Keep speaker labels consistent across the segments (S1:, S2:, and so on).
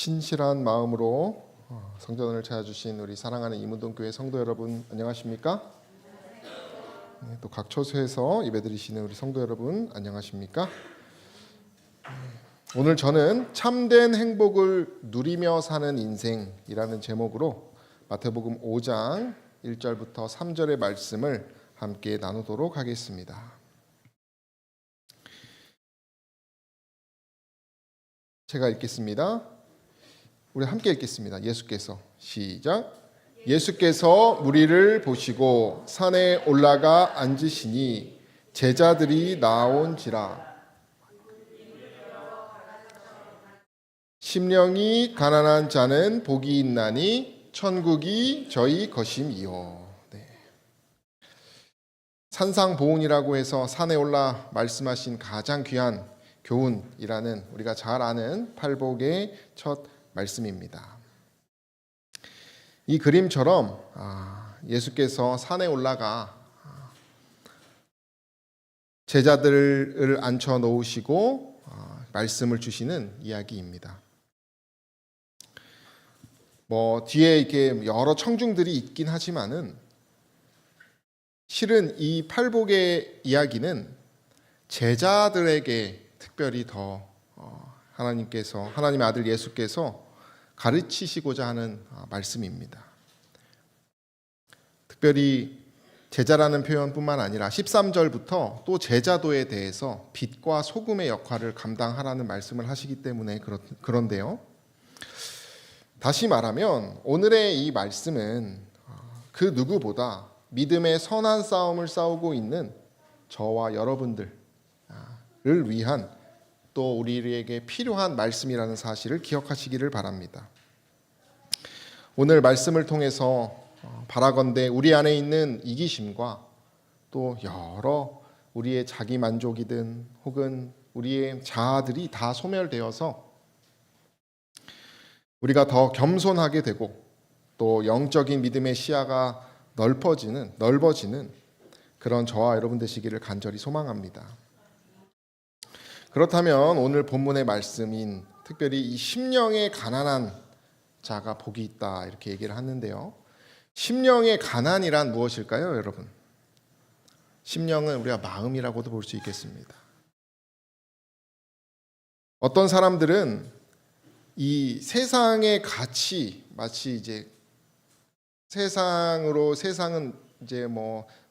S1: 신실한 마음으로 성전을 찾아주신 우리 사랑하는 이문동교회 성도 여러분 안녕하십니까? 네, 또 각 처소에서 예배드리시는 우리 성도 여러분 안녕하십니까? 오늘 저는 참된 행복을 누리며 사는 인생이라는 제목으로 마태복음 5장 1절부터 3절의 말씀을 함께 나누도록 하겠습니다. 제가 읽겠습니다. 우리 함께 읽겠습니다. 예수께서 시작. 예수께서 무리를 보시고 산에 올라가 앉으시니 제자들이 나온지라. 심령이 가난한 자는 복이 있나니 천국이 저희 것임이요. 네. 산상보훈이라고 해서 산에 올라 말씀하신 가장 귀한 교훈이라는 우리가 잘 아는 팔복의 첫 말씀입니다. 이 그림처럼 예수께서 산에 올라가 제자들을 앉혀 놓으시고 말씀을 주시는 이야기입니다. 뒤에 이렇게 여러 청중들이 있긴 하지만은 실은 이 팔복의 이야기는 제자들에게 특별히 더 하나님의 아들 예수께서 가르치시고자 하는 말씀입니다. 특별히 제자라는 표현뿐만 아니라 13절부터 또 제자도에 대해서 빛과 소금의 역할을 감당하라는 말씀을 하시기 때문에 그런데요. 다시 말하면 오늘의 이 말씀은 그 누구보다 믿음의 선한 싸움을 싸우고 있는 저와 여러분들을 위한 또 우리에게 필요한 말씀이라는 사실을 기억하시기를 바랍니다. 오늘 말씀을 통해서 바라건대 우리 안에 있는 이기심과 또 여러 우리의 자기 만족이든 혹은 우리의 자아들이 다 소멸되어서 우리가 더 겸손하게 되고 또 영적인 믿음의 시야가 넓어지는 그런 저와 여러분 되시기를 간절히 소망합니다. 그렇다면 오늘 본문의 말씀인 특별히 이 심령의 가난한 자가 복이 있다 이렇게 얘기를 하는데요. 심령의 가난이란 무엇일까요, 여러분? 심령은 우리가 마음이라고도 볼 수 있겠습니다. 어떤 사람들은 이 세상의 가치 마치 이제 세상은 이제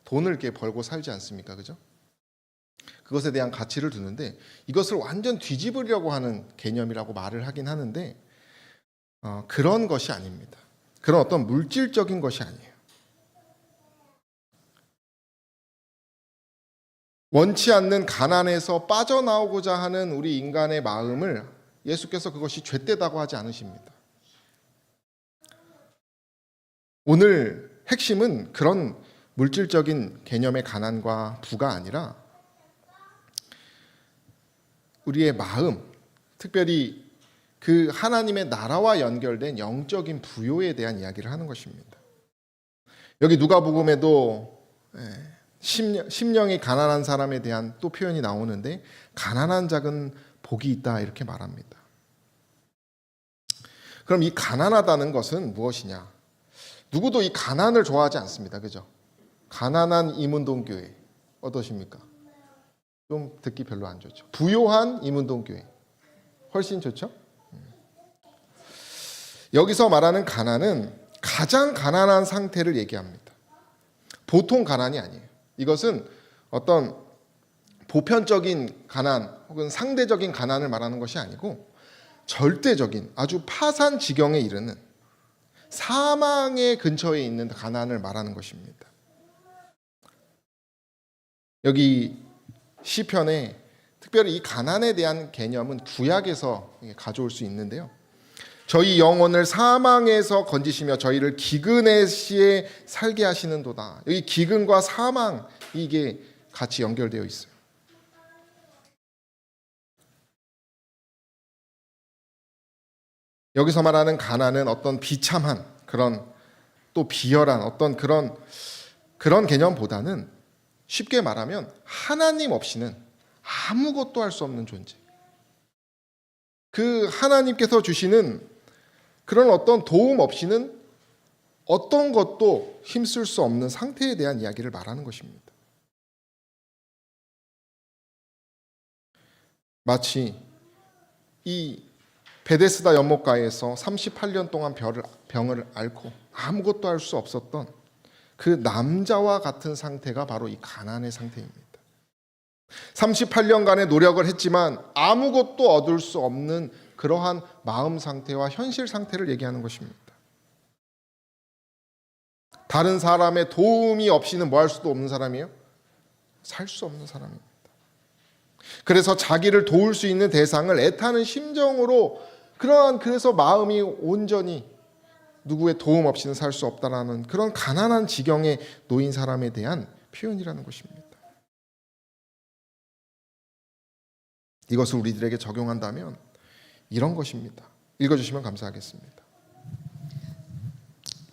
S1: 돈을 이렇게 벌고 살지 않습니까, 그죠? 그것에 대한 가치를 두는데 이것을 완전 뒤집으려고 하는 개념이라고 말을 하긴 하는데 그런 것이 아닙니다. 그런 어떤 물질적인 것이 아니에요. 원치 않는 가난에서 빠져나오고자 하는 우리 인간의 마음을 예수께서 그것이 죄되다고 하지 않으십니다. 오늘 핵심은 그런 물질적인 개념의 가난과 부가 아니라 우리의 마음, 특별히 그 하나님의 나라와 연결된 영적인 부요에 대한 이야기를 하는 것입니다. 여기 누가복음에도 심령이 가난한 사람에 대한 또 표현이 나오는데 가난한 자는 복이 있다 이렇게 말합니다. 그럼 이 가난하다는 것은 무엇이냐? 누구도 이 가난을 좋아하지 않습니다. 그죠? 가난한 이문동교회 어떠십니까? 좀 듣기 별로 안 좋죠. 부요한 이문동교회 훨씬 좋죠. 여기서 말하는 가난은 가장 가난한 상태를 얘기합니다. 보통 가난이 아니에요. 이것은 어떤 보편적인 가난 혹은 상대적인 가난을 말하는 것이 아니고 절대적인 아주 파산지경에 이르는 사망의 근처에 있는 가난을 말하는 것입니다. 여기 시편에 특별히 이 가난에 대한 개념은 구약에서 가져올 수 있는데요. 저희 영혼을 사망에서 건지시며 저희를 기근의 시에 살게 하시는도다. 여기 기근과 사망 이게 같이 연결되어 있어요. 여기서 말하는 가난은 어떤 비참한 그런 또 비열한 어떤 그런 개념보다는 쉽게 말하면 하나님 없이는 아무것도 할 수 없는 존재. 그 하나님께서 주시는 그런 어떤 도움 없이는 어떤 것도 힘쓸 수 없는 상태에 대한 이야기를 말하는 것입니다. 마치 이 베데스다 연못가에서 38년 동안 병을 앓고 아무것도 할 수 없었던 그 남자와 같은 상태가 바로 이 가난의 상태입니다. 38년간의 노력을 했지만 아무것도 얻을 수 없는 그러한 마음 상태와 현실 상태를 얘기하는 것입니다. 다른 사람의 도움이 없이는 뭐 할 수도 없는 사람이에요? 살 수 없는 사람입니다. 그래서 자기를 도울 수 있는 대상을 애타는 심정으로 그래서 마음이 온전히 누구의 도움 없이는 살 수 없다라는 그런 가난한 지경에 놓인 사람에 대한 표현이라는 것입니다. 이것을 우리들에게 적용한다면 이런 것입니다. 읽어주시면 감사하겠습니다.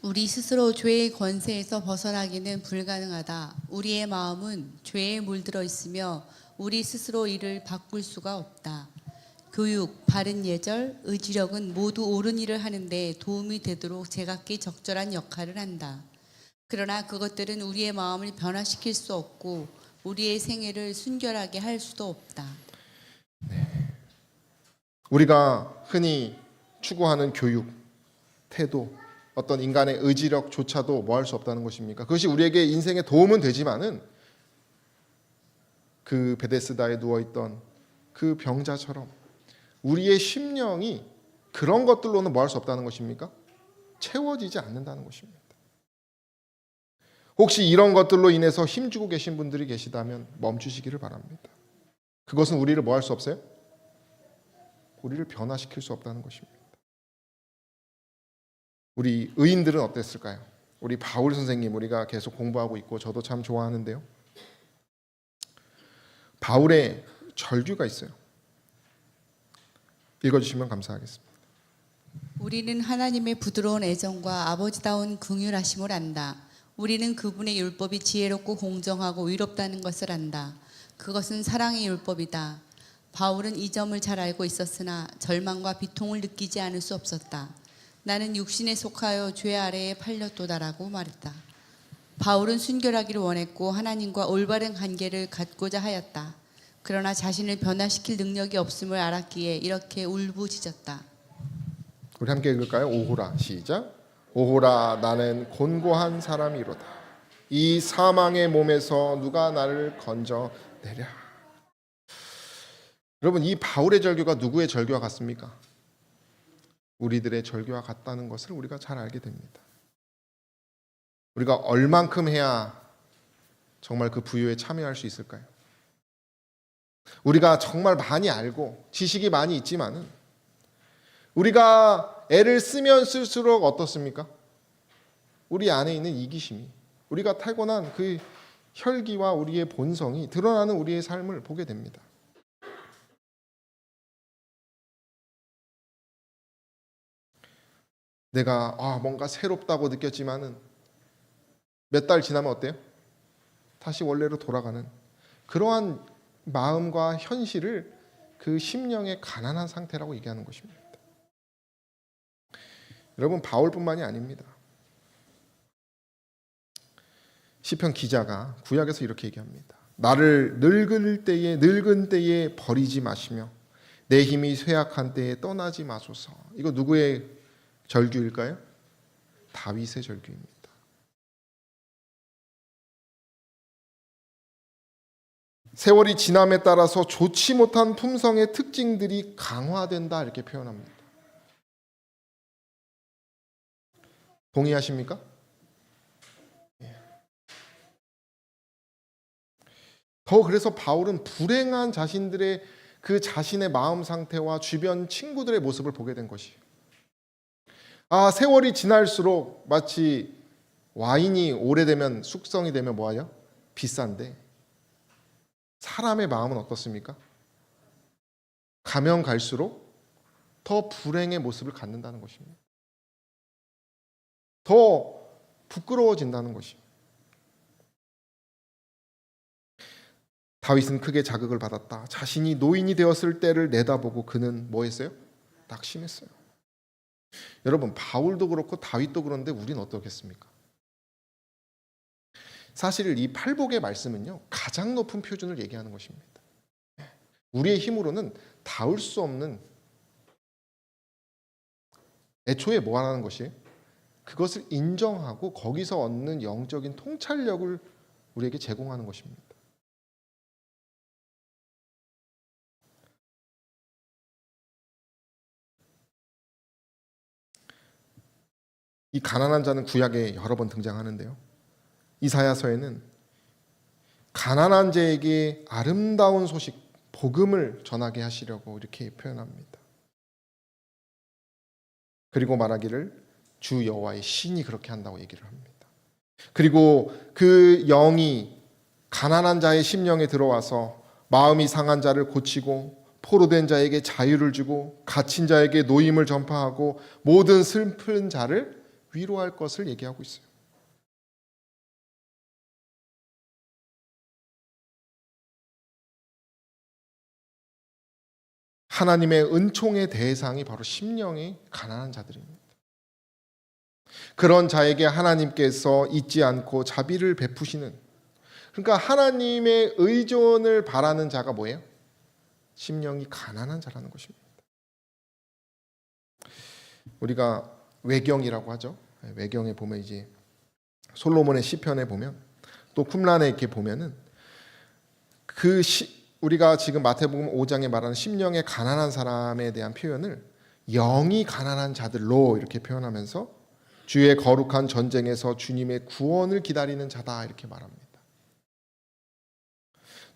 S2: 우리 스스로 죄의 권세에서 벗어나기는 불가능하다. 우리의 마음은 죄에 물들어 있으며 우리 스스로 이를 바꿀 수가 없다. 교육, 바른 예절, 의지력은 모두 옳은 일을 하는데 도움이 되도록 제각기 적절한 역할을 한다. 그러나 그것들은 우리의 마음을 변화시킬 수 없고 우리의 생애를 순결하게 할 수도 없다.
S1: 우리가 흔히 추구하는 교육, 태도, 어떤 인간의 의지력조차도 뭐 할 수 없다는 것입니까? 그것이 우리에게 인생에 도움은 되지만은 그 베데스다에 누워있던 그 병자처럼 우리의 심령이 그런 것들로는 뭐 할 수 없다는 것입니까? 채워지지 않는다는 것입니다. 혹시 이런 것들로 인해서 힘주고 계신 분들이 계시다면 멈추시기를 바랍니다. 그것은 우리를 뭐 할 수 없어요? 우리를 변화시킬 수 없다는 것입니다. 우리 의인들은 어땠을까요? 우리 바울 선생님 우리가 계속 공부하고 있고 저도 참 좋아하는데요. 바울의 절규가 있어요. 읽어주시면 감사하겠습니다.
S2: 우리는 하나님의 부드러운 애정과 아버지다운 긍휼하심을 안다. 우리는 그분의 율법이 지혜롭고 공정하고 의롭다는 것을 안다. 그것은 사랑의 율법이다. 바울은 이 점을 잘 알고 있었으나 절망과 비통을 느끼지 않을 수 없었다. 나는 육신에 속하여 죄 아래에 팔렸도다라고 말했다. 바울은 순결하기를 원했고 하나님과 올바른 관계를 갖고자 하였다. 그러나 자신을 변화시킬 능력이 없음을 알았기에 이렇게 울부짖었다.
S1: 우리 함께 읽을까요? 오호라 시작. 오호라 나는 곤고한 사람이로다. 이 사망의 몸에서 누가 나를 건져내랴. 여러분 이 바울의 절규가 누구의 절규와 같습니까? 우리들의 절규와 같다는 것을 우리가 잘 알게 됩니다. 우리가 얼만큼 해야 정말 그 부유에 참여할 수 있을까요? 우리가 정말 많이 알고 지식이 많이 있지만은 우리가 애를 쓰면 쓸수록 어떻습니까? 우리 안에 있는 이기심이 우리가 타고난 그 혈기와 우리의 본성이 드러나는 우리의 삶을 보게 됩니다. 내가 뭔가 새롭다고 느꼈지만은 몇 달 지나면 어때요? 다시 원래로 돌아가는 그러한 마음과 현실을 그 심령의 가난한 상태라고 얘기하는 것입니다. 여러분 바울뿐만이 아닙니다. 시편 기자가 구약에서 이렇게 얘기합니다. 나를 늙은 때에 버리지 마시며 내 힘이 쇠약한 때에 떠나지 마소서. 이거 누구의 절규일까요? 다윗의 절규입니다. 세월이 지남에 따라서 좋지 못한 품성의 특징들이 강화된다 이렇게 표현합니다. 동의하십니까? 더 그래서 바울은 불행한 자신들의 그 자신의 마음 상태와 주변 친구들의 모습을 보게 된 것이에요. 세월이 지날수록 마치 와인이 오래되면 숙성이 되면 뭐하냐? 비싼데 사람의 마음은 어떻습니까? 가면 갈수록 더 불행의 모습을 갖는다는 것입니다. 더 부끄러워진다는 것입니다. 다윗은 크게 자극을 받았다. 자신이 노인이 되었을 때를 내다보고 그는 뭐 했어요? 낙심했어요. 여러분, 바울도 그렇고 다윗도 그런데 우린 어떻겠습니까? 사실 이 팔복의 말씀은요, 가장 높은 표준을 얘기하는 것입니다. 우리의 힘으로는 닿을 수 없는, 애초에 뭐 하는 것이, 그것을 인정하고 거기서 얻는 영적인 통찰력을 우리에게 제공하는 것입니다. 이 가난한 자는 구약에 여러 번 등장하는데요, 이사야서에는 가난한 자에게 아름다운 소식, 복음을 전하게 하시려고 이렇게 표현합니다. 그리고 말하기를 주 여호와의 신이 그렇게 한다고 얘기를 합니다. 그리고 그 영이 가난한 자의 심령에 들어와서 마음이 상한 자를 고치고 포로된 자에게 자유를 주고 갇힌 자에게 노임을 전파하고 모든 슬픈 자를 위로할 것을 얘기하고 있어요. 하나님의 은총의 대상이 바로 심령이 가난한 자들입니다. 그런 자에게 하나님께서 잊지 않고 자비를 베푸시는, 그러니까 하나님의 의존을 바라는 자가 뭐예요? 심령이 가난한 자라는 것입니다. 우리가 외경이라고 하죠. 외경에 보면 이제 솔로몬의 시편에 보면, 또 쿰란에 이렇게 보면은 우리가 지금 마태복음 5장에 말하는 심령의 가난한 사람에 대한 표현을 영이 가난한 자들로 이렇게 표현하면서 주의 거룩한 전쟁에서 주님의 구원을 기다리는 자다 이렇게 말합니다.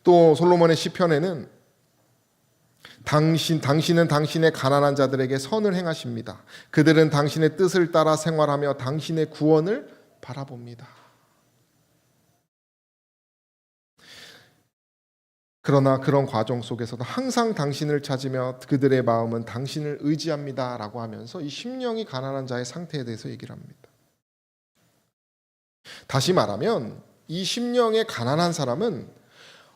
S1: 또 솔로몬의 시편에는 당신은 당신의 가난한 자들에게 선을 행하십니다. 그들은 당신의 뜻을 따라 생활하며 당신의 구원을 바라봅니다. 그러나 그런 과정 속에서도 항상 당신을 찾으며 그들의 마음은 당신을 의지합니다 라고 하면서 이 심령이 가난한 자의 상태에 대해서 얘기를 합니다. 다시 말하면 이 심령의 가난한 사람은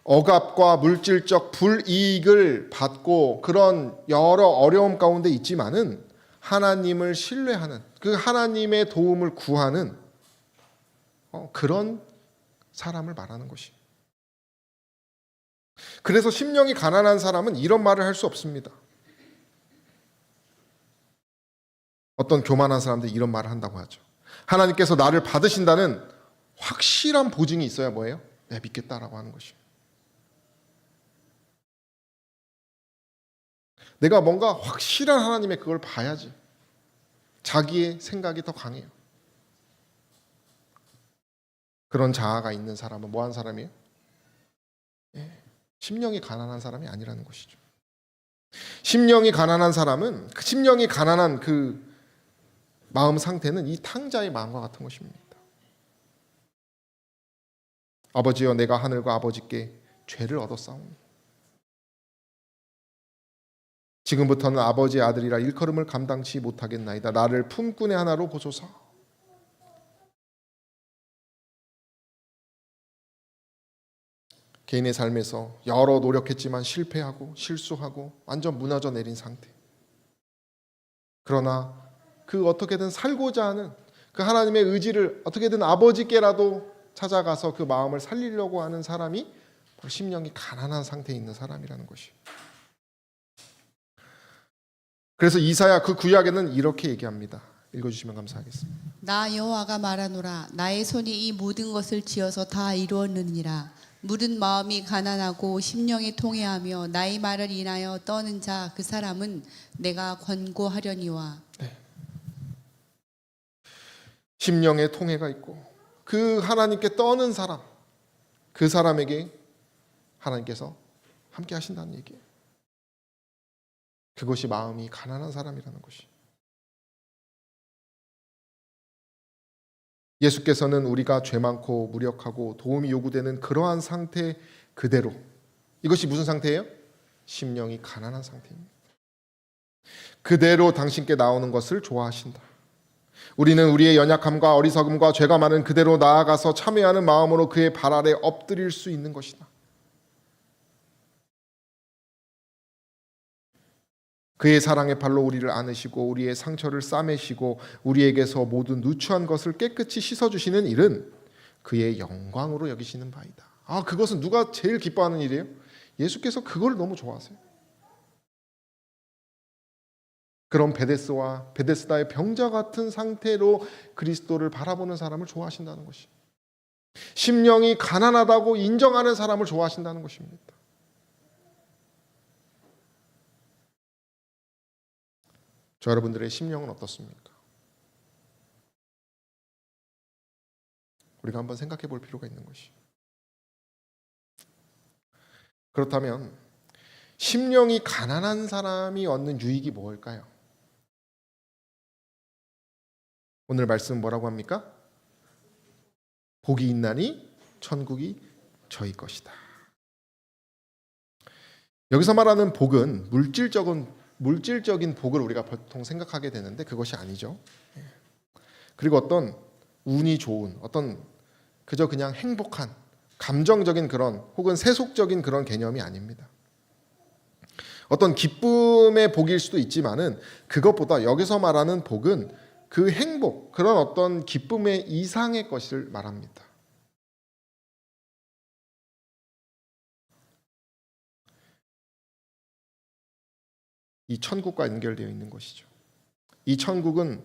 S1: 억압과 물질적 불이익을 받고 그런 여러 어려움 가운데 있지만은 하나님을 신뢰하는, 그 하나님의 도움을 구하는 그런 사람을 말하는 것이에요. 그래서 심령이 가난한 사람은 이런 말을 할 수 없습니다. 어떤 교만한 사람들이 이런 말을 한다고 하죠. 하나님께서 나를 받으신다는 확실한 보증이 있어야 뭐예요? 내가 믿겠다라고 하는 것이에요. 내가 뭔가 확실한 하나님의 그걸 봐야지. 자기의 생각이 더 강해요. 그런 자아가 있는 사람은 뭐한 사람이에요? 심령이 가난한 사람이 아니라는 것이죠. 심령이 가난한 사람은, 심령이 가난한 그 마음 상태는 이 탕자의 마음과 같은 것입니다. 아버지여, 내가 하늘과 아버지께 죄를 얻었사오니 지금부터는 아버지의 아들이라 일컬음을 감당치 못하겠나이다. 나를 품꾼의 하나로 보소서. 개인의 삶에서 여러 노력했지만 실패하고 실수하고 완전 무너져 내린 상태. 그러나 그 어떻게든 살고자 하는 그 하나님의 의지를 어떻게든 아버지께라도 찾아가서 그 마음을 살리려고 하는 사람이 바로 심령이 가난한 상태에 있는 사람이라는 것이에요. 그래서 이사야 그 구약에는 이렇게 얘기합니다. 읽어주시면 감사하겠습니다.
S2: 나 여호와가 말하노라. 나의 손이 이 모든 것을 지어서 다 이루었느니라. 무릇 마음이 가난하고 심령이 통회하며 나의 말을 인하여 떠는 자 그 사람은 내가 권고하려니와.
S1: 네. 심령의 통회가 있고 그 하나님께 떠는 사람, 그 사람에게 하나님께서 함께 하신다는 얘기예요. 그것이 마음이 가난한 사람이라는 것이. 예수께서는 우리가 죄 많고 무력하고 도움이 요구되는 그러한 상태 그대로, 이것이 무슨 상태예요? 심령이 가난한 상태입니다. 그대로 당신께 나오는 것을 좋아하신다. 우리는 우리의 연약함과 어리석음과 죄가 많은 그대로 나아가서 참회하는 마음으로 그의 발 아래 엎드릴 수 있는 것이다. 그의 사랑의 팔로 우리를 안으시고 우리의 상처를 싸매시고 우리에게서 모든 누추한 것을 깨끗이 씻어주시는 일은 그의 영광으로 여기시는 바이다. 그것은 누가 제일 기뻐하는 일이에요? 예수께서 그걸 너무 좋아하세요. 그런 베데스다의 병자 같은 상태로 그리스도를 바라보는 사람을 좋아하신다는 것이, 심령이 가난하다고 인정하는 사람을 좋아하신다는 것입니다. 저 여러분들의 심령은 어떻습니까? 우리가 한번 생각해 볼 필요가 있는 것이. 그렇다면 심령이 가난한 사람이 얻는 유익이 뭘까요? 오늘 말씀 뭐라고 합니까? 복이 있나니 천국이 저희 것이다. 여기서 말하는 복은 물질적인 복을 우리가 보통 생각하게 되는데 그것이 아니죠. 그리고 어떤 운이 좋은, 그저 그냥 행복한 감정적인 그런 혹은 세속적인 그런 개념이 아닙니다. 어떤 기쁨의 복일 수도 있지만은 그것보다 여기서 말하는 복은 그 행복, 그런 어떤 기쁨의 이상의 것을 말합니다. 이 천국과 연결되어 있는 것이죠. 이 천국은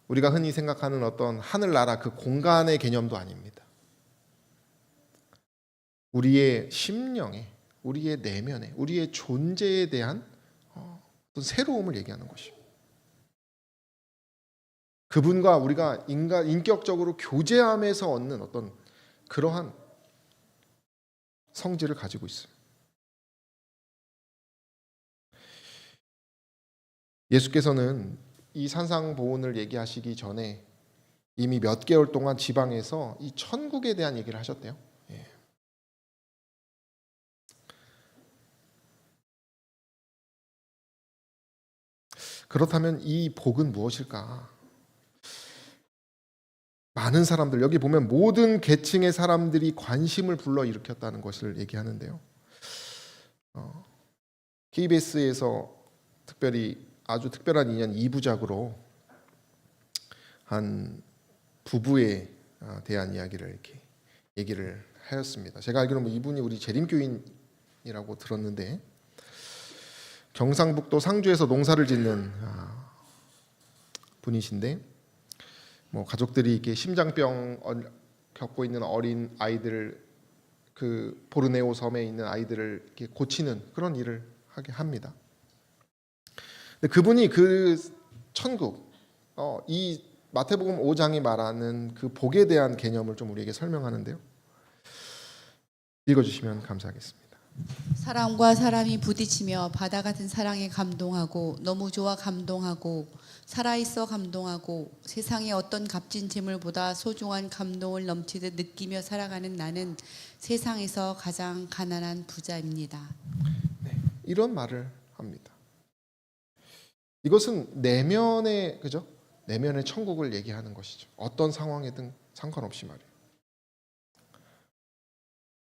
S1: 우리가 흔히 생각하는 어떤 하늘나라 그 공간의 개념도 아닙니다. 우리의 심령에, 우리의 내면에, 우리의 존재에 대한 어떤 새로움을 얘기하는 것입니다. 그분과 우리가 인격적으로 교제함에서 얻는 어떤 그러한 성질을 가지고 있어요. 예수께서는 이 산상보훈을 얘기하시기 전에 이미 몇 개월 동안 지방에서 이 천국에 대한 얘기를 하셨대요. 그렇다면 이 복은 무엇일까? 많은 사람들, 여기 보면 모든 계층의 사람들이 관심을 불러일으켰다는 것을 얘기하는데요. KBS에서 아주 특별한 인연 2부작으로 한 부부에 대한 이야기를 이렇게 얘기를 하였습니다. 제가 알기로는 이분이 우리 재림교인이라고 들었는데, 경상북도 상주에서 농사를 짓는 분이신데, 가족들이 이렇게 심장병 겪고 있는 어린 아이들, 그 보르네오 섬에 있는 아이들을 이렇게 고치는 그런 일을 하게 합니다. 근데 그분이 그 천국, 이 마태복음 5장이 말하는 그 복에 대한 개념을 좀 우리에게 설명하는데요. 읽어주시면 감사하겠습니다.
S2: 사람과 사람이 부딪히며 바다 같은 사랑에 감동하고 너무 좋아 감동하고 살아있어 감동하고 세상의 어떤 값진 재물보다 소중한 감동을 넘치듯 느끼며 살아가는 나는 세상에서 가장 가난한 부자입니다.
S1: 네, 이런 말을 합니다. 이것은 내면의 천국을 얘기하는 것이죠. 어떤 상황이든 상관없이 말이에요.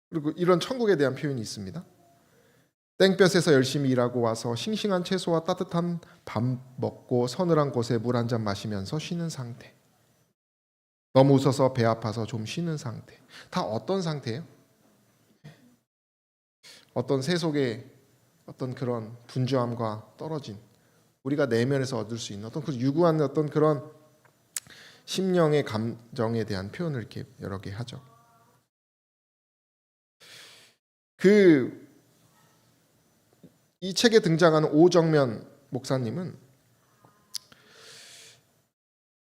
S1: 그리고 이런 천국에 대한 표현이 있습니다. 땡볕에서 열심히 일하고 와서 싱싱한 채소와 따뜻한 밥 먹고 서늘한 곳에 물 한 잔 마시면서 쉬는 상태. 너무 웃어서 배 아파서 좀 쉬는 상태. 다 어떤 상태예요? 어떤 세속의 어떤 그런 분주함과 떨어진 우리가 내면에서 얻을 수 있는 어떤 그 유구한 어떤 그런 심령의 감정에 대한 표현을 이렇게 여러 개 하죠. 이 책에 등장하는 오정면 목사님은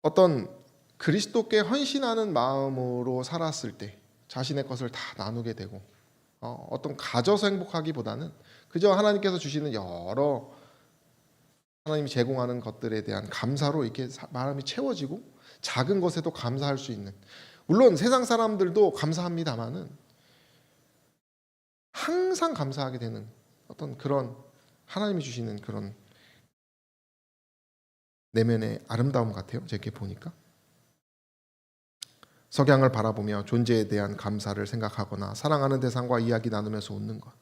S1: 어떤 그리스도께 헌신하는 마음으로 살았을 때 자신의 것을 다 나누게 되고 어떤 가져서 행복하기보다는 그저 하나님께서 주시는 여러 하나님이 제공하는 것들에 대한 감사로 이렇게 마음이 채워지고 작은 것에도 감사할 수 있는, 물론 세상 사람들도 감사합니다마는 항상 감사하게 되는 어떤 그런 하나님이 주시는 그런 내면의 아름다움 같아요. 제가 이렇게 보니까 석양을 바라보며 존재에 대한 감사를 생각하거나 사랑하는 대상과 이야기 나누면서 웃는 것,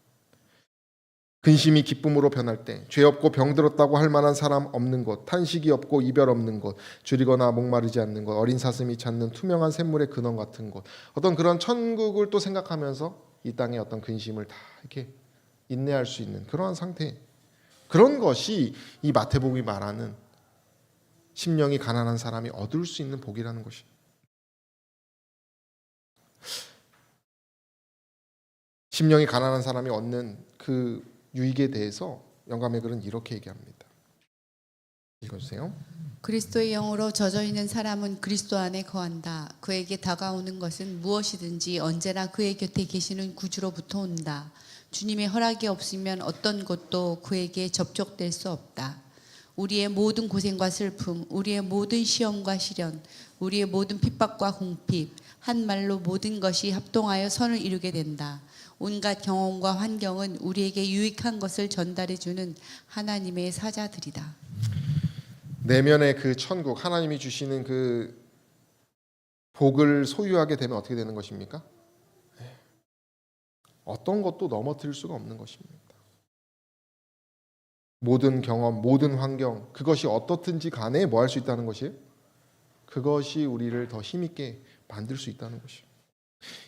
S1: 근심이 기쁨으로 변할 때, 죄 없고 병들었다고 할 만한 사람 없는 곳, 탄식이 없고 이별 없는 곳, 줄이거나 목마르지 않는 곳, 어린 사슴이 찾는 투명한 샘물의 근원 같은 곳, 어떤 그런 천국을 또 생각하면서 이 땅의 어떤 근심을 다 이렇게 인내할 수 있는 그러한 상태, 그런 것이 이 마태복음이 말하는 심령이 가난한 사람이 얻을 수 있는 복이라는 것이. 심령이 가난한 사람이 얻는 그 유익에 대해서 영감의 글은 이렇게 얘기합니다. 읽어주세요.
S2: 그리스도의 영으로 젖어 있는 사람은 그리스도 안에 거한다. 그에게 다가오는 것은 무엇이든지 언제나 그의 곁에 계시는 구주로부터 온다. 주님의 허락이 없으면 어떤 것도 그에게 접촉될 수 없다. 우리의 모든 고생과 슬픔, 우리의 모든 시험과 시련, 우리의 모든 핍박과 궁핍, 한 말로 모든 것이 합동하여 선을 이루게 된다. 온갖 경험과 환경은 우리에게 유익한 것을 전달해주는 하나님의 사자들이다.
S1: 내면의 그 천국, 하나님이 주시는 그 복을 소유하게 되면 어떻게 되는 것입니까? 어떤 것도 넘어뜨릴 수가 없는 것입니다. 모든 경험, 모든 환경, 그것이 어떻든지 간에 뭐 할 수 있다는 것이에요? 그것이 우리를 더 힘있게 만들 수 있다는 것이에요.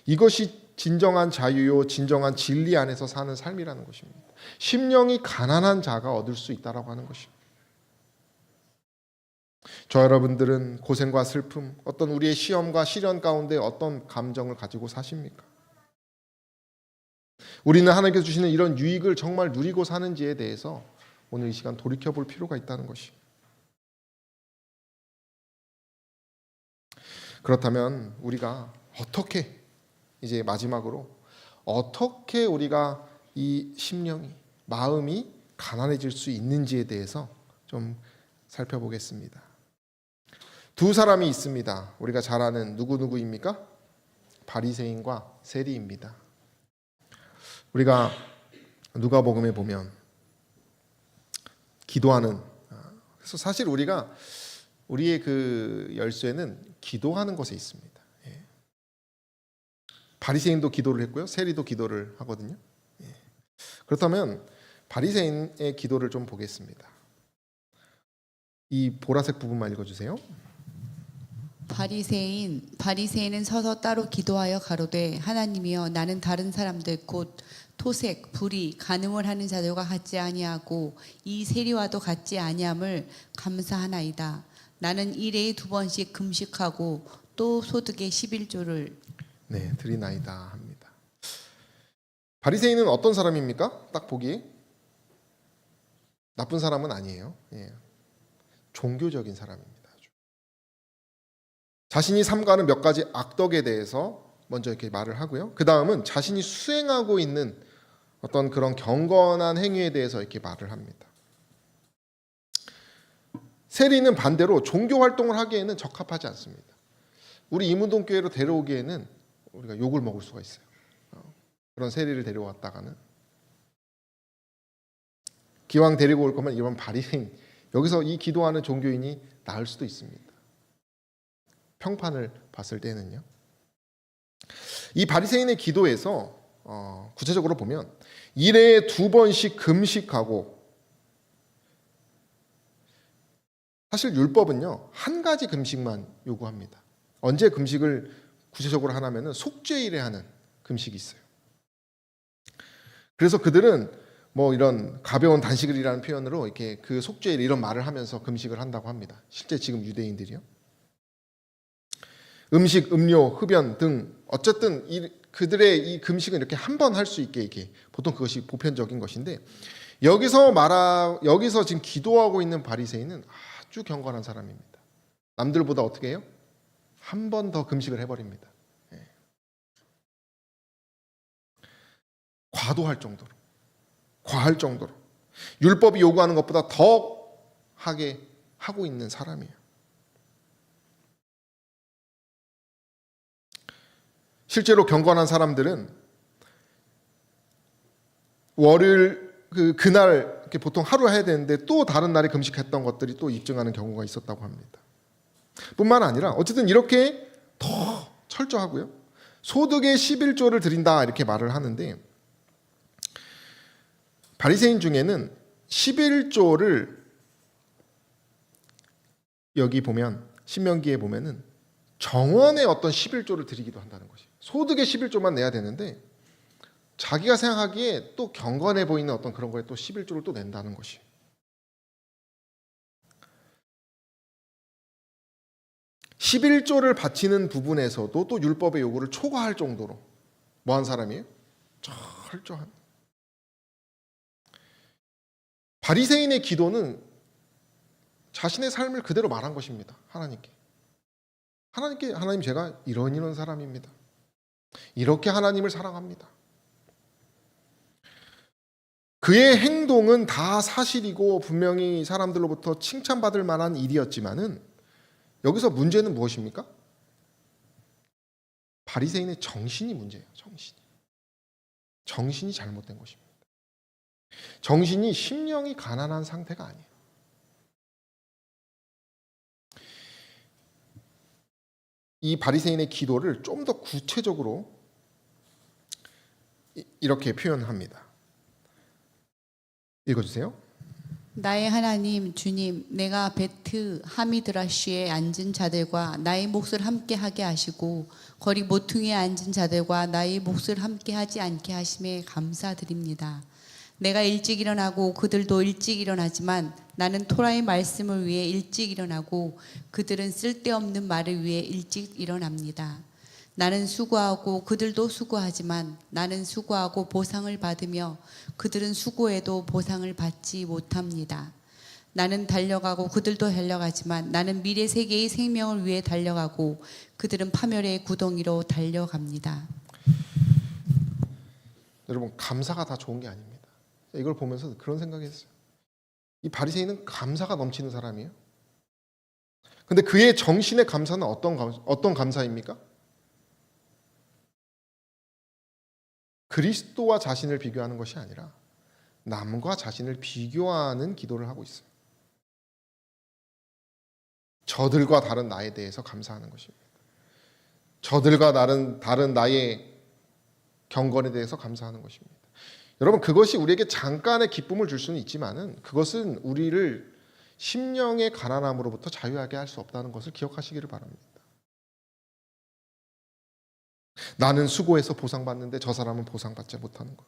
S1: 이것이 진정한 자유요, 진정한 진리 안에서 사는 삶이라는 것입니다. 심령이 가난한 자가 얻을 수 있다라고 하는 것입니다. 저 여러분들은 고생과 슬픔, 어떤 우리의 시험과 시련 가운데 어떤 감정을 가지고 사십니까? 우리는 하나님께서 주시는 이런 유익을 정말 누리고 사는지에 대해서 오늘 이 시간 돌이켜볼 필요가 있다는 것이. 그렇다면 우리가 어떻게, 이제 마지막으로 어떻게 우리가 이 심령이, 마음이 가난해질 수 있는지에 대해서 좀 살펴보겠습니다. 두 사람이 있습니다. 우리가 잘 아는 누구입니까? 바리새인과 세리입니다. 우리가 누가복음에 보면 기도하는, 그래서 사실 우리의 그 열쇠는 기도하는 것에 있습니다. 바리새인도 기도를 했고요, 세리도 기도를 하거든요. 그렇다면 바리새인의 기도를 좀 보겠습니다. 이 보라색 부분만 읽어주세요.
S2: 바리새인은 서서 따로 기도하여 가로되 하나님이여 나는 다른 사람들 곧 토색, 불의, 간음을 하는 자들과 같지 아니하고 이 세리와도 같지 아니함을 감사하나이다. 나는 일에 2번씩 금식하고 또 소득의 11조를
S1: 드리나이다 합니다. 바리새인은 어떤 사람입니까? 딱 보기 나쁜 사람은 아니에요. 종교적인 사람입니다. 자신이 삼가는 몇 가지 악덕에 대해서 먼저 이렇게 말을 하고요. 그 다음은 자신이 수행하고 있는 어떤 그런 경건한 행위에 대해서 이렇게 말을 합니다. 세리는 반대로 종교 활동을 하기에는 적합하지 않습니다. 우리 이문동교회로 데려오기에는 우리가 욕을 먹을 수가 있어요. 그런 세리를 데려왔다가는 기왕 데리고 올 거면 이런 바리새인, 여기서 이 기도하는 종교인이 나을 수도 있습니다. 평판을 봤을 때는요. 이 바리새인의 기도에서 구체적으로 보면 일에 2번씩 금식하고, 사실 율법은요 한 가지 금식만 요구합니다. 언제 금식을 구체적으로 하냐면은 속죄일에 하는 금식이 있어요. 그래서 그들은 뭐 이런 가벼운 단식일이라는 표현으로 이렇게 그 속죄일 이런 말을 하면서 금식을 한다고 합니다. 실제 지금 유대인들이요. 음식, 음료, 흡연 등 어쨌든 그들의 이 금식은 이렇게 한 번 할 수 있게 이렇게 보통 그것이 보편적인 것인데, 여기서 지금 기도하고 있는 바리새인은 아주 경건한 사람입니다. 남들보다 어떻게 해요? 한 번 더 금식을 해버립니다. 과할 정도로 율법이 요구하는 것보다 더 하게 하고 있는 사람이에요. 실제로 경건한 사람들은 월요일 그날 이렇게 보통 하루 해야 되는데 또 다른 날에 금식했던 것들이 또 입증하는 경우가 있었다고 합니다. 뿐만 아니라 어쨌든 이렇게 더 철저하고요. 소득의 11조를 드린다 이렇게 말을 하는데, 바리새인 중에는 11조를 여기 보면 신명기에 보면은 정원의 어떤 11조를 드리기도 한다는 것이. 소득의 11조만 내야 되는데 자기가 생각하기에 또 경건해 보이는 어떤 그런 거에 또 11조를 또 낸다는 것이. 11조를 바치는 부분에서도 또 율법의 요구를 초과할 정도로 뭐한 사람이에요? 철저한. 바리새인의 기도는 자신의 삶을 그대로 말한 것입니다. 하나님께 하나님 제가 이런 사람입니다. 이렇게 하나님을 사랑합니다. 그의 행동은 다 사실이고 분명히 사람들로부터 칭찬받을 만한 일이었지만은 여기서 문제는 무엇입니까? 바리새인의 정신이 문제예요. 정신이 잘못된 것입니다. 정신이 심령이 가난한 상태가 아니에요. 이 바리새인의 기도를 좀 더 구체적으로 이렇게 표현합니다. 읽어주세요.
S2: 나의 하나님 주님, 내가 베트 하미드라쉬에 앉은 자들과 나의 몫을 함께 하게 하시고 거리 모퉁이에 앉은 자들과 나의 몫을 함께 하지 않게 하심에 감사드립니다. 내가 일찍 일어나고 그들도 일찍 일어나지만 나는 토라의 말씀을 위해 일찍 일어나고 그들은 쓸데없는 말을 위해 일찍 일어납니다. 나는 수고하고 그들도 수고하지만 나는 수고하고 보상을 받으며 그들은 수고해도 보상을 받지 못합니다. 나는 달려가고 그들도 달려가지만 나는 미래 세계의 생명을 위해 달려가고 그들은 파멸의 구덩이로 달려갑니다.
S1: 여러분, 감사가 다 좋은 게 아닙니다. 이걸 보면서 그런 생각이 했어요. 이 바리새인은 감사가 넘치는 사람이에요. 근데 그의 정신의 감사는 어떤 감사입니까? 그리스도와 자신을 비교하는 것이 아니라 남과 자신을 비교하는 기도를 하고 있어요. 저들과 다른 나에 대해서 감사하는 것입니다. 저들과 다른 나의 경건에 대해서 감사하는 것입니다. 여러분, 그것이 우리에게 잠깐의 기쁨을 줄 수는 있지만은 그것은 우리를 심령의 가난함으로부터 자유하게 할 수 없다는 것을 기억하시기를 바랍니다. 나는 수고해서 보상받는데 저 사람은 보상받지 못하는 것.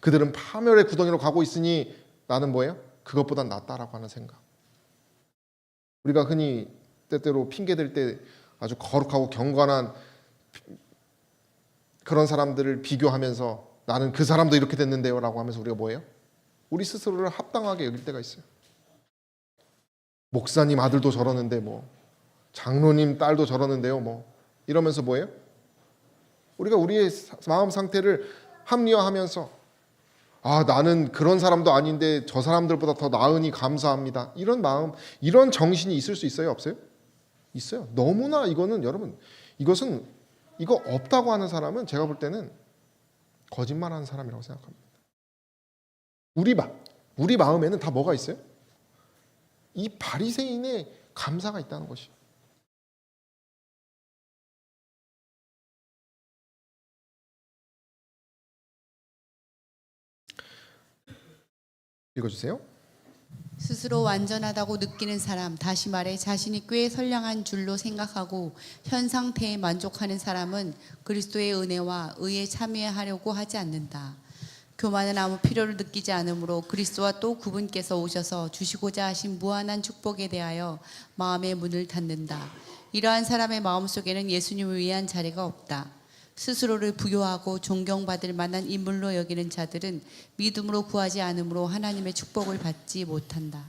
S1: 그들은 파멸의 구덩이로 가고 있으니 나는 뭐예요? 그것보단 낫다라고 하는 생각. 우리가 흔히 때때로 핑계댈 때 아주 거룩하고 경건한 그런 사람들을 비교하면서 나는 그 사람도 이렇게 됐는데요 라고 하면서 우리가 뭐예요? 우리 스스로를 합당하게 여길 때가 있어요. 목사님 아들도 저러는데 뭐 장로님 딸도 저러는데요 뭐 이러면서 뭐예요? 우리가 우리의 마음 상태를 합리화하면서 나는 그런 사람도 아닌데 저 사람들보다 더 나으니 감사합니다. 이런 마음, 이런 정신이 있을 수 있어요? 없어요? 있어요. 너무나 이거는 여러분, 이거 없다고 하는 사람은 제가 볼 때는 거짓말하는 사람이라고 생각합니다. 우리 마음에는 다 뭐가 있어요? 이 바리새인의 감사가 있다는 것이. 읽어주세요.
S2: 스스로 완전하다고 느끼는 사람, 다시 말해 자신이 꽤 선량한 줄로 생각하고 현 상태에 만족하는 사람은 그리스도의 은혜와 의에 참여하려고 하지 않는다. 교만은 아무 필요를 느끼지 않으므로 그리스도와 또 그분께서 오셔서 주시고자 하신 무한한 축복에 대하여 마음의 문을 닫는다. 이러한 사람의 마음속에는 예수님을 위한 자리가 없다. 스스로를 부요하고 존경받을 만한 인물로 여기는 자들은 믿음으로 구하지 않으므로 하나님의 축복을 받지 못한다.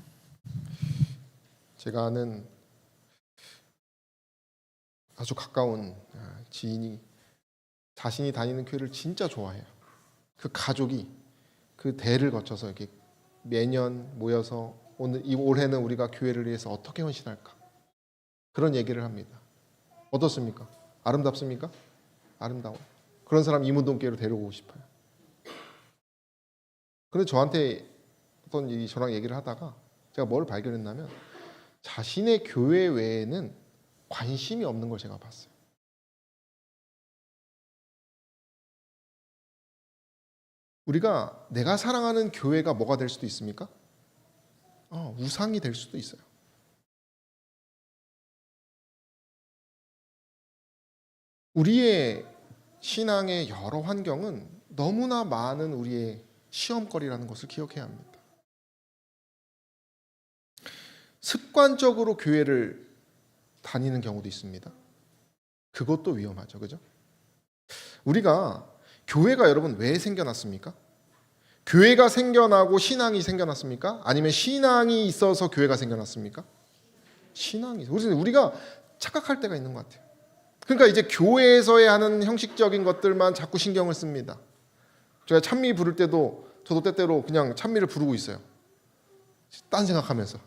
S1: 제가 아는 아주 가까운 지인이 자신이 다니는 교회를 진짜 좋아해요. 그 가족이 그 대를 거쳐서 이렇게 매년 모여서 올해는 우리가 교회를 위해서 어떻게 헌신할까? 그런 얘기를 합니다. 어떻습니까? 아름답습니까? 아름다워. 그런 사람 이문동교회로 데려오고 싶어요. 그런데 저한테 저랑 얘기를 하다가 제가 뭘 발견했냐면 자신의 교회 외에는 관심이 없는 걸 제가 봤어요. 우리가 내가 사랑하는 교회가 뭐가 될 수도 있습니까? 우상이 될 수도 있어요. 우리의 신앙의 여러 환경은 너무나 많은 우리의 시험거리라는 것을 기억해야 합니다. 습관적으로 교회를 다니는 경우도 있습니다. 그것도 위험하죠. 그죠? 우리가 교회가 여러분 왜 생겨났습니까? 교회가 생겨나고 신앙이 생겨났습니까? 아니면 신앙이 있어서 교회가 생겨났습니까? 신앙이. 우리가 착각할 때가 있는 것 같아요. 그러니까 이제 교회에서의 하는 형식적인 것들만 자꾸 신경을 씁니다. 제가 찬미 부를 때도 저도 때때로 그냥 찬미를 부르고 있어요. 딴 생각하면서.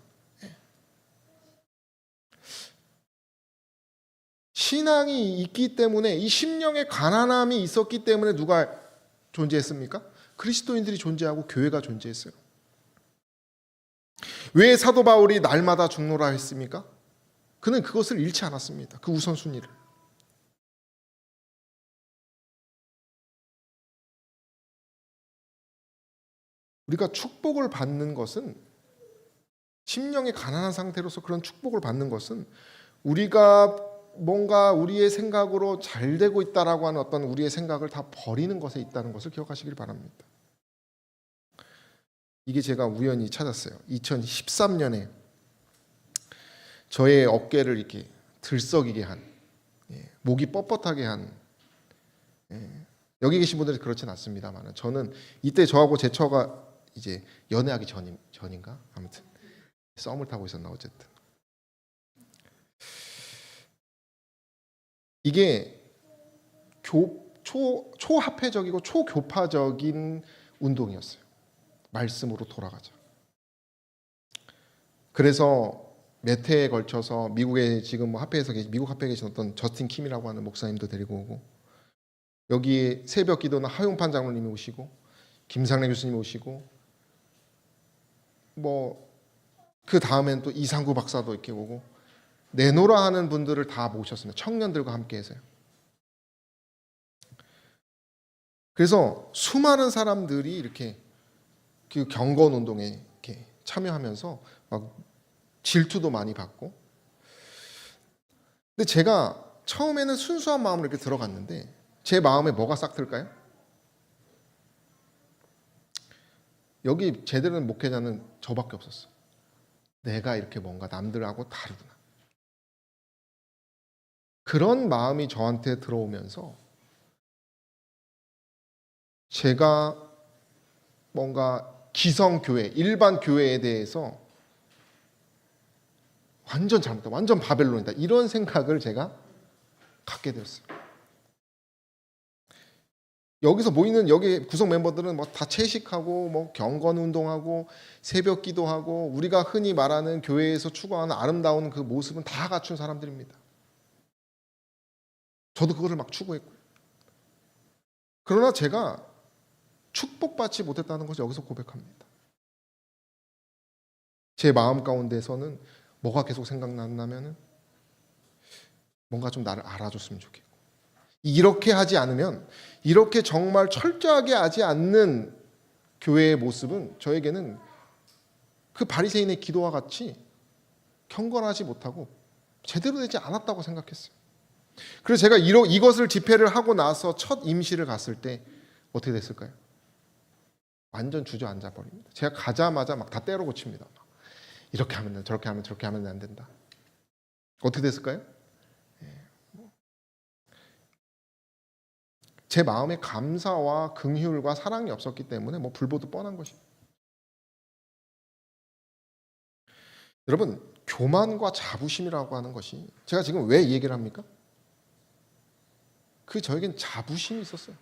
S1: 신앙이 있기 때문에 이 심령의 가난함이 있었기 때문에 누가 존재했습니까? 그리스도인들이 존재하고 교회가 존재했어요. 왜 사도 바울이 날마다 죽노라 했습니까? 그는 그것을 잃지 않았습니다. 그 우선순위를. 우리가 축복을 받는 것은 심령의 가난한 상태로서 그런 축복을 받는 것은 우리가 뭔가 우리의 생각으로 잘 되고 있다라고 하는 어떤 우리의 생각을 다 버리는 것에 있다는 것을 기억하시길 바랍니다. 이게 제가 우연히 찾았어요. 2013년에 저의 어깨를 이렇게 들썩이게 한, 목이 뻣뻣하게 한, 여기 계신 분들은 그렇진 않습니다만 저는 이때 저하고 제 처가 이제 연애하기 전인가? 아무튼 썸을 타고 있었나 어쨌든. 이게 초합회적이고 초교파적인 운동이었어요. 말씀으로 돌아가자. 그래서 몇 해에 걸쳐서 미국에 지금 미국 합회에 계신 어떤 저스틴 킴이라고 하는 목사님도 데리고 오고, 여기 새벽 기도는 하용판 장로님이 오시고, 김상래 교수님이 오시고, 그 다음엔 또 이상구 박사도 이렇게 오고, 내노라 하는 분들을 다 모셨습니다. 청년들과 함께 해서요. 그래서 수많은 사람들이 이렇게 그 경건 운동에 이렇게 참여하면서 막 질투도 많이 받고. 근데 제가 처음에는 순수한 마음으로 이렇게 들어갔는데 제 마음에 뭐가 싹 들까요? 여기 제대로 된 목회자는 저밖에 없었어. 내가 이렇게 뭔가 남들하고 다르구나. 그런 마음이 저한테 들어오면서 제가 뭔가 기성교회, 일반 교회에 대해서 완전 잘못다, 완전 바벨론이다, 이런 생각을 제가 갖게 되었어요. 여기서 모이는 여기 구성 멤버들은 다 채식하고 경건 운동하고 새벽 기도하고 우리가 흔히 말하는 교회에서 추구하는 아름다운 그 모습은 다 갖춘 사람들입니다. 저도 그거를 막 추구했고요. 그러나 제가 축복받지 못했다는 것을 여기서 고백합니다. 제 마음 가운데서는 뭐가 계속 생각났냐면은 뭔가 좀 나를 알아줬으면 좋겠고, 이렇게 하지 않으면, 이렇게 정말 철저하게 하지 않는 교회의 모습은 저에게는 그 바리새인의 기도와 같이 경건하지 못하고 제대로 되지 않았다고 생각했어요. 그래서 제가 이것을 집회를 하고 나서 첫 임시를 갔을 때 어떻게 됐을까요? 완전 주저앉아 버립니다. 제가 가자마자 막 다 때려 고칩니다. 이렇게 하면 돼, 저렇게 하면 안 된다. 어떻게 됐을까요? 제 마음에 감사와 긍휼과 사랑이 없었기 때문에 불보듯 뻔한 것입니다. 여러분, 교만과 자부심이라고 하는 것이, 제가 지금 왜 이 얘기를 합니까? 저에겐 자부심이 있었어요.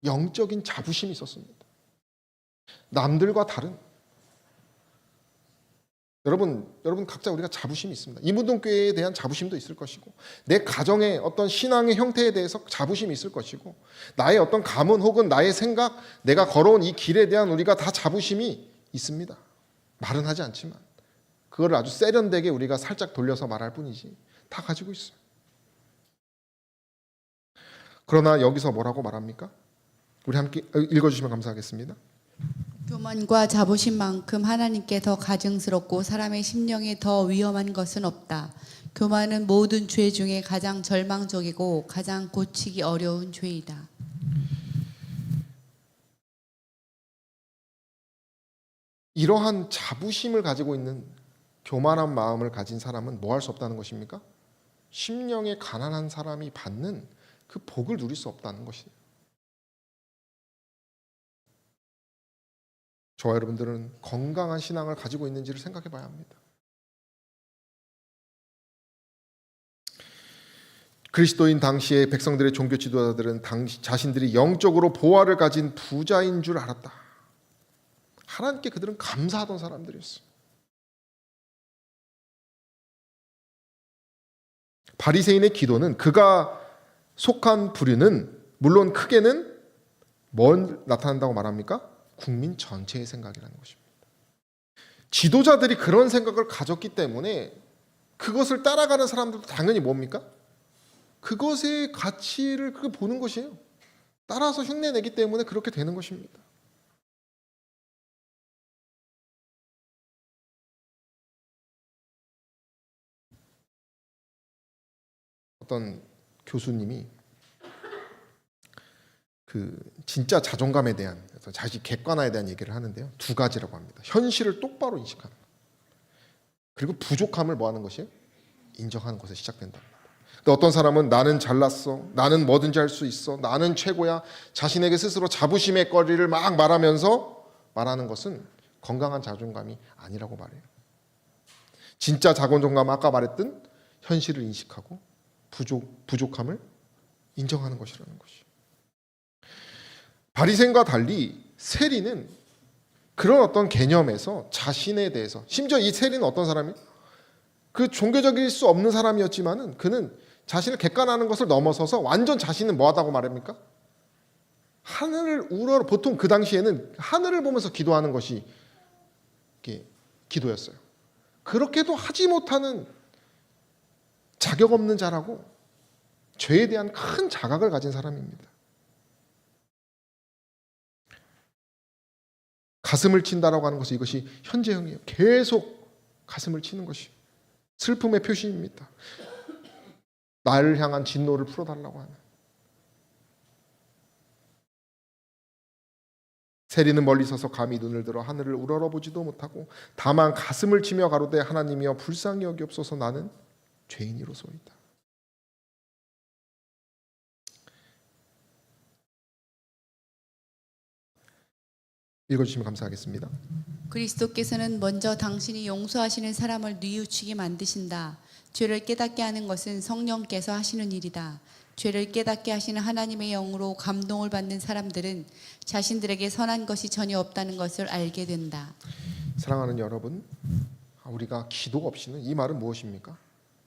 S1: 영적인 자부심이 있었습니다. 남들과 다른. 여러분 각자 우리가 자부심이 있습니다. 이문동교회에 대한 자부심도 있을 것이고, 내 가정의 어떤 신앙의 형태에 대해서 자부심이 있을 것이고, 나의 어떤 가문 혹은 나의 생각, 내가 걸어온 이 길에 대한 우리가 다 자부심이 있습니다. 말은 하지 않지만 그걸 아주 세련되게 우리가 살짝 돌려서 말할 뿐이지 다 가지고 있어요. 그러나 여기서 뭐라고 말합니까? 우리 함께 읽어주시면 감사하겠습니다.
S2: 교만과 자부심만큼 하나님께 더 가증스럽고 사람의 심령에 더 위험한 것은 없다. 교만은 모든 죄 중에 가장 절망적이고 가장 고치기 어려운 죄이다.
S1: 이러한 자부심을 가지고 있는 교만한 마음을 가진 사람은 뭐 할 수 없다는 것입니까? 심령에 가난한 사람이 받는 그 복을 누릴 수 없다는 것이에요. 저와 여러분들은 건강한 신앙을 가지고 있는지를 생각해 봐야 합니다. 그리스도인 당시의 백성들의 종교 지도자들은 자신들이 영적으로 보화를 가진 부자인 줄 알았다. 하나님께 그들은 감사하던 사람들이었어요. 바리새인의 기도는 그가 속한 부류는 물론 크게는 뭘 나타낸다고 말합니까? 국민 전체의 생각이라는 것입니다. 지도자들이 그런 생각을 가졌기 때문에 그것을 따라가는 사람들도 당연히 뭡니까? 그것의 가치를 보는 것이에요. 따라서 흉내내기 때문에 그렇게 되는 것입니다. 어떤 교수님이 그 진짜 자존감에 대한 자기 객관화에 대한 얘기를 하는데요. 두 가지라고 합니다. 현실을 똑바로 인식하는 것. 그리고 부족함을 뭐 하는 것이에요? 인정하는 것에 시작된다. 근데 어떤 사람은 나는 잘났어. 나는 뭐든지 할 수 있어. 나는 최고야. 자신에게 스스로 자부심의 거리를 막 말하면서 말하는 것은 건강한 자존감이 아니라고 말해요. 진짜 자존감은 아까 말했던 현실을 인식하고 부족함을 인정하는 것이라는 것이에요. 바리새인과 달리 세리는 그런 어떤 개념에서 자신에 대해서, 심지어 이 세리는 어떤 사람이에요? 그 종교적일 수 없는 사람이었지만은 그는 자신을 객관화하는 것을 넘어서서 완전 자신은 뭐하다고 말합니까? 하늘을 우러러, 보통 그 당시에는 하늘을 보면서 기도하는 것이 기도였어요. 그렇게도 하지 못하는 자격 없는 자라고 죄에 대한 큰 자각을 가진 사람입니다. 가슴을 친다라고 하는 것은 이것이 현재형이에요. 계속 가슴을 치는 것이 슬픔의 표시입니다. 나를 향한 진노를 풀어달라고 하는. 세리는 멀리 서서 감히 눈을 들어 하늘을 우러러보지도 못하고 다만 가슴을 치며 가로되 하나님이여 불쌍히 여기옵소서 나는 죄인이로소이다. 읽어주시면 감사하겠습니다.
S2: 그리스도께서는 먼저 당신이 용서하시는 사람을 뉘우치게 만드신다. 죄를 깨닫게 하는 것은 성령께서 하시는 일이다. 죄를 깨닫게 하시는 하나님의 영으로 감동을 받는 사람들은 자신들에게 선한 것이 전혀 없다는 것을 알게 된다.
S1: 사랑하는 여러분, 우리가 기도 없이는, 이 말은 무엇입니까?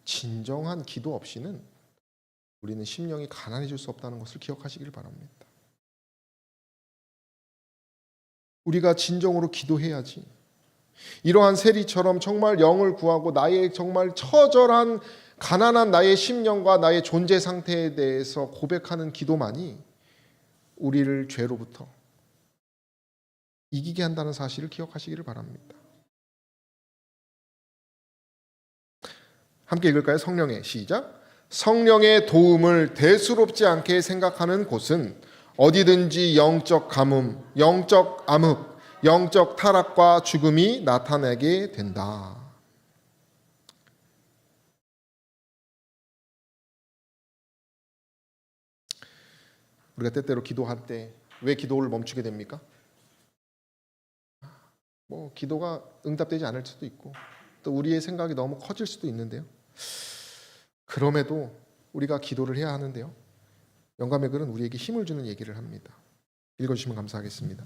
S1: 진정한 기도 없이는 우리는 심령이 가난해질 수 없다는 것을 기억하시길 바랍니다. 우리가 진정으로 기도해야지. 이러한 세리처럼 정말 영을 구하고 나의 정말 처절한 가난한 나의 심령과 나의 존재 상태에 대해서 고백하는 기도만이 우리를 죄로부터 이기게 한다는 사실을 기억하시기를 바랍니다. 함께 읽을까요? 성령의 시작. 성령의 도움을 대수롭지 않게 생각하는 곳은 어디든지 영적 가뭄, 영적 암흑, 영적 타락과 죽음이 나타나게 된다. 우리가 때때로 기도할 때 왜 기도를 멈추게 됩니까? 기도가 응답되지 않을 수도 있고 또 우리의 생각이 너무 커질 수도 있는데요. 그럼에도 우리가 기도를 해야 하는데요. 영감의 글은 우리에게 힘을 주는 얘기를 합니다. 읽어주시면 감사하겠습니다.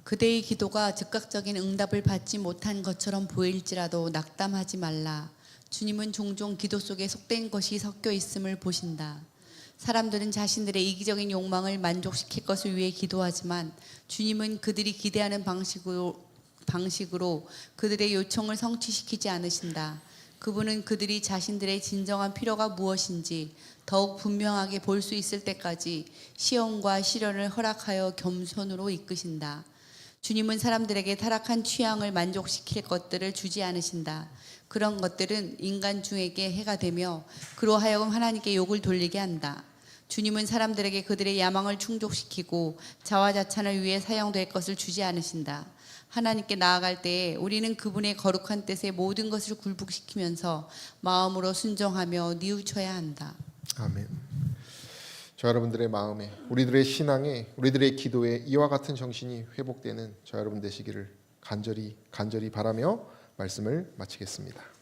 S2: 그대의 기도가 즉각적인 응답을 받지 못한 것처럼 보일지라도 낙담하지 말라. 주님은 종종 기도 속에 속된 것이 섞여 있음을 보신다. 사람들은 자신들의 이기적인 욕망을 만족시킬 것을 위해 기도하지만 주님은 그들이 기대하는 방식으로 그들의 요청을 성취시키지 않으신다. 그분은 그들이 자신들의 진정한 필요가 무엇인지 더욱 분명하게 볼 수 있을 때까지 시험과 시련을 허락하여 겸손으로 이끄신다. 주님은 사람들에게 타락한 취향을 만족시킬 것들을 주지 않으신다. 그런 것들은 인간 중에게 해가 되며 그로 하여금 하나님께 욕을 돌리게 한다. 주님은 사람들에게 그들의 야망을 충족시키고 자화자찬을 위해 사용될 것을 주지 않으신다. 하나님께 나아갈 때에 우리는 그분의 거룩한 뜻에 모든 것을 굴복시키면서 마음으로 순종하며 뉘우쳐야 한다.
S1: 아멘. 저 여러분들의 마음에, 우리들의 신앙에, 우리들의 기도에 이와 같은 정신이 회복되는 저 여러분 되시기를 간절히 바라며 말씀을 마치겠습니다.